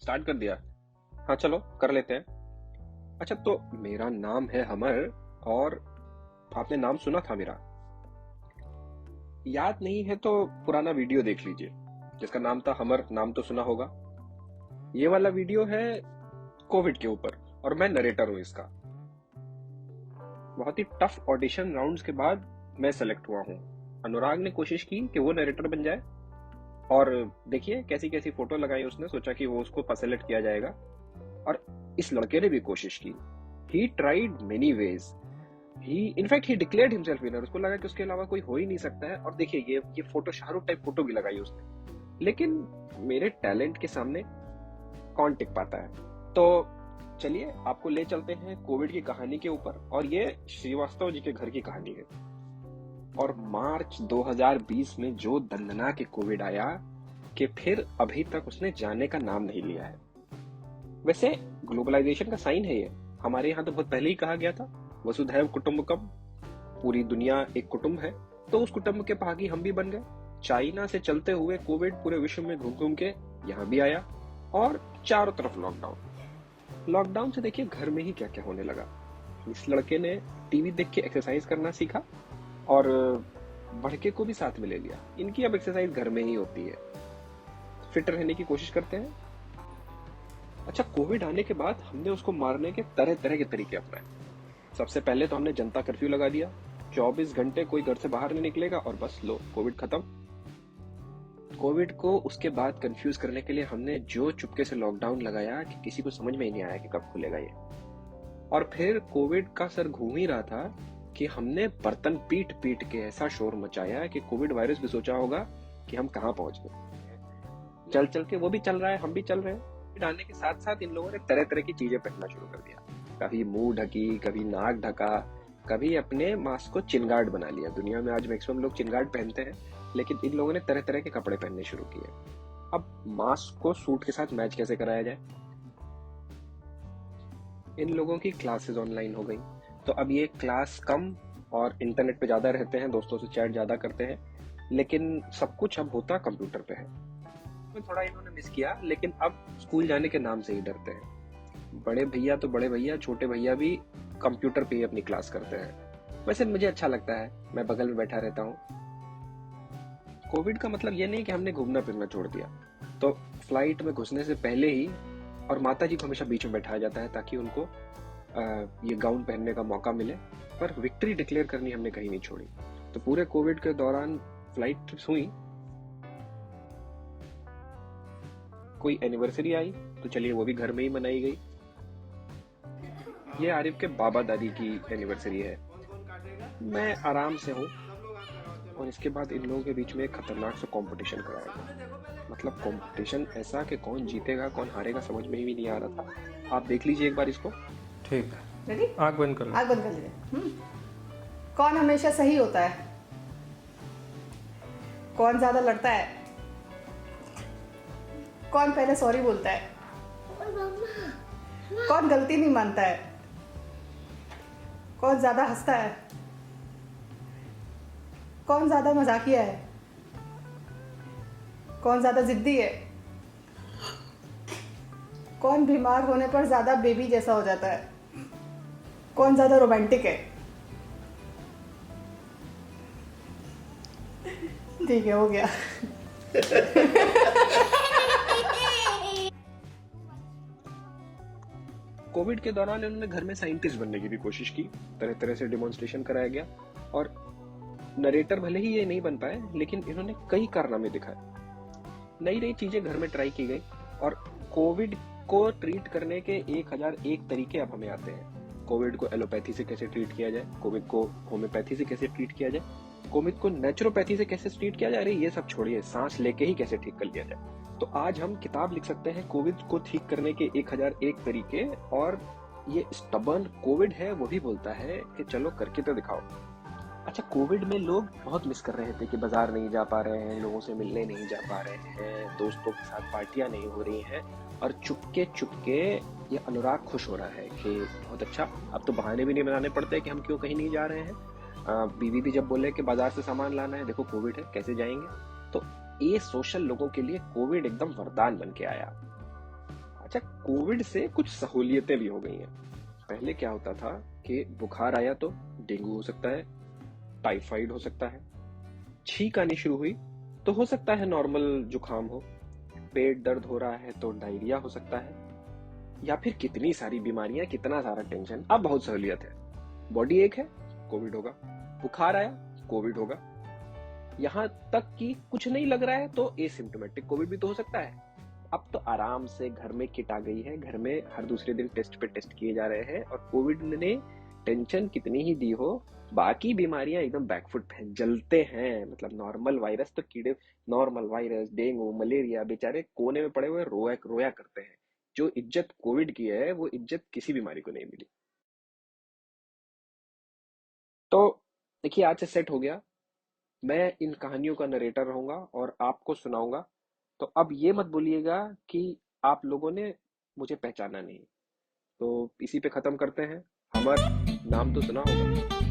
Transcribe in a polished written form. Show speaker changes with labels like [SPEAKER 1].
[SPEAKER 1] Start कर दिया। हाँ चलो कर लेते हैं। अच्छा तो मेरा नाम है हमर, और आपने नाम सुना था मेरा? याद नहीं है तो पुराना वीडियो देख लीजिए जिसका नाम था हमर, नाम तो सुना होगा। ये वाला वीडियो है कोविड के ऊपर और मैं नरेटर हूँ इसका। बहुत ही टफ ऑडिशन राउंड्स के बाद मैं सेलेक्ट हुआ हूँ। अनुराग ने कोशिश की कि वो नरेटर बन जाए, और देखिए कैसी कैसी फोटो लगाई उसने, सोचा कि वो उसको सेलेक्ट किया जाएगा। और इस लड़के ने भी कोशिश की। He tried many ways. He declared himself winner. उसको लगा कि उसके अलावा कोई हो ही नहीं सकता है। और देखिए ये फोटो शाहरुख टाइप फोटो भी लगाई उसने, लेकिन मेरे टैलेंट के सामने कौन टिक पाता है। तो चलिए आपको ले चलते हैं कोविड की कहानी के ऊपर, और ये श्रीवास्तव जी के घर की कहानी है। और मार्च 2020 में जो दर्दनाक कोविड आया कि फिर अभी तक उसने जाने का नाम नहीं लिया है। वैसे ग्लोबलाइजेशन का साइन है ये। हमारे यहाँ तो बहुत पहले ही कहा गया था वसुधैव कुटुंबकम, पूरी दुनिया एक कुटुंब है। तो उस कुटुंब के भागी हम भी बन गए। चाइना से चलते हुए कोविड पूरे विश्व में घूम घूम के यहाँ भी आया, और चारों तरफ लॉकडाउन। लॉकडाउन से देखिए घर में ही क्या क्या होने लगा। इस लड़के ने टीवी देख के एक्सरसाइज करना सीखा, और बड़के को भी साथ में ले लिया। इनकी अब एक्सरसाइज घर में ही होती है। फिट रहने की कोशिश करते हैं। अच्छा, कोविड आने के बाद हमने उसको मारने के तरह तरह के तरीके अपनाए। सबसे पहले तो हमने जनता कर्फ्यू लगा दिया। 24 घंटे कोई घर से बाहर नहीं निकलेगा, और बस लो कोविड खत्म। कोविड को उसके बाद कंफ्यूज करने के लिए हमने जो चुपके से लॉकडाउन लगाया कि किसी को समझ में ही नहीं आया कि कब खुलेगा ये। और फिर कोविड का सर घूम ही रहा था कि हमने बर्तन पीट पीट के ऐसा शोर मचाया कि कोविड वायरस भी सोचा होगा कि हम कहाँ पहुंच गए। चल चल के वो भी चल रहा है, हम भी चल रहे हैं। कोविड आने के साथ साथ इन लोगों ने तरह तरह की चीजें पहनना शुरू कर दिया। कभी मुंह ढकी, कभी नाक ढका, कभी अपने मास्क को चिनगार्ड बना लिया। दुनिया में आज मैक्सिमम लोग चिनगार्ड पहनते हैं, लेकिन इन लोगों ने तरह तरह के कपड़े पहनने शुरू किए। अब मास्क को सूट के साथ मैच कैसे कराया जाए। इन लोगों की क्लासेस ऑनलाइन हो गई, तो अब ये क्लास कम और इंटरनेट पे ज्यादा रहते हैं, दोस्तों से चैट ज्यादा करते हैं, लेकिन सब कुछ अब होता कंप्यूटर पे है। तो थोड़ा इन्होंने मिस किया, लेकिन अब स्कूल जाने के नाम से ही डरते हैं। बड़े भैया तो बड़े भैया, छोटे भैया भी कंप्यूटर पे ही अपनी क्लास करते हैं। वैसे मुझे अच्छा लगता है, मैं बगल में बैठा रहता हूँ। कोविड का मतलब ये नहीं कि हमने घूमना फिरना छोड़ दिया। तो फ्लाइट में घुसने से पहले ही, और माता जी को हमेशा बीच में बैठाया जाता है ताकि उनको ये गाउन पहनने का मौका मिले, पर विक्ट्री डिक्लेयर करनी हमने कहीं नहीं छोड़ी। तो पूरे कोविड के दौरान फ्लाइट ट्रिप्स हुई। कोई एनिवर्सरी आई तो चलिए वो भी घर में ही मनाई गई। ये आरिफ के बाबा दादी की एनिवर्सरी है। मैं आराम से हूँ, और इसके बाद इन लोगों के बीच में एक खतरनाक सा कंपटीशन कराया गया। मतलब कंपटीशन ऐसा कि कौन जीतेगा कौन हारेगा समझ में ही नहीं आ रहा था। आप देख लीजिए एक बार इसको।
[SPEAKER 2] ठीक,
[SPEAKER 3] रेडी?
[SPEAKER 2] आँख बंद कर लो।
[SPEAKER 3] आग बंद कर लीजिए। कौन हमेशा सही होता है? कौन ज्यादा लड़ता है? कौन पहले सॉरी बोलता है? कौन गलती नहीं मानता है? कौन ज्यादा हंसता है? कौन ज्यादा मजाकिया है? कौन ज्यादा जिद्दी है? कौन बीमार होने पर ज्यादा बेबी जैसा हो जाता है? कौन ज्यादा रोमांटिक है? ठीक है, हो गया।
[SPEAKER 1] कोविड के दौरान इन्होंने घर में साइंटिस्ट बनने की भी कोशिश की। तरह तरह से डिमॉन्स्ट्रेशन कराया गया, और नरेटर भले ही ये नहीं बन पाए, लेकिन इन्होंने कई कारनामे दिखाए। नई नई चीजें घर में ट्राई की गई, और कोविड को ट्रीट करने के 1001 तरीके अब हमें आते हैं। कोविड को एलोपैथी से कैसे ट्रीट किया जाए, कोविड को होम्योपैथी से कैसे ट्रीट किया जाए, कोविड को नेचुरोपैथी से कैसे ट्रीट किया जाए। अरे ये सब छोड़िए, सांस लेके ही कैसे ठीक कर लिया जाए। तो आज हम किताब लिख सकते हैं कोविड को ठीक करने के 1001 तरीके, और ये स्टबर्न कोविड है वो भी बोलता है कि चलो करके तो दिखाओ। अच्छा, कोविड में लोग बहुत मिस कर रहे थे कि बाजार नहीं जा पा रहे हैं, लोगों से मिलने नहीं जा पा रहे हैं, दोस्तों के साथ पार्टियां नहीं हो रही हैं, और चुपके चुपके ये अनुराग खुश हो रहा है कि बहुत अच्छा, अब तो बहाने भी नहीं बनाने पड़ते कि हम क्यों कहीं नहीं जा रहे हैं। बीवी भी जब बोले कि बाजार से सामान लाना है, देखो कोविड है कैसे जाएंगे। तो ये सोशल लोगों के लिए कोविड एकदम वरदान बन के आया। अच्छा, कोविड से कुछ सहूलियतें भी हो गई हैं। पहले क्या होता था कि बुखार आया तो डेंगू हो सकता है, टाइफाइड हो सकता है, छींक आनी शुरू हुई तो हो सकता है नॉर्मल जुकाम हो, पेट दर्द हो रहा है तो डायरिया हो सकता है, या फिर कितनी सारी बीमारियां, कितना सारा टेंशन। अब बहुत सहूलियत है। बॉडी एक है, कोविड होगा। बुखार आया, कोविड होगा। यहां तक कि कुछ नहीं लग रहा है तो एसिम्टोमेटिक कोविड भी तो हो सकता है। अब तो आराम से घर में किट आ गई है, घर में हर दूसरे दिन टेस्ट पे टेस्ट किए जा रहे हैं, और कोविड ने टेंशन कितनी ही दी हो, बाकी बीमारियां एकदम बैकफुट पे हैं, जलते हैं। मतलब नॉर्मल वायरस तो कीड़े, नॉर्मल वायरस, डेंगू, मलेरिया बेचारे कोने में पड़े हुए रोया रोया करते हैं। जो इज्जत कोविड की है वो इज्जत किसी बीमारी को नहीं मिली। तो देखिए, आज से सेट हो गया। मैं इन कहानियों का नरेटर रहूंगा और आपको सुनाऊंगा। तो अब ये मत बोलिएगा कि आप लोगों ने मुझे पहचाना नहीं। तो इसी पे खत्म करते हैं। हमर नाम तो सुना होगा।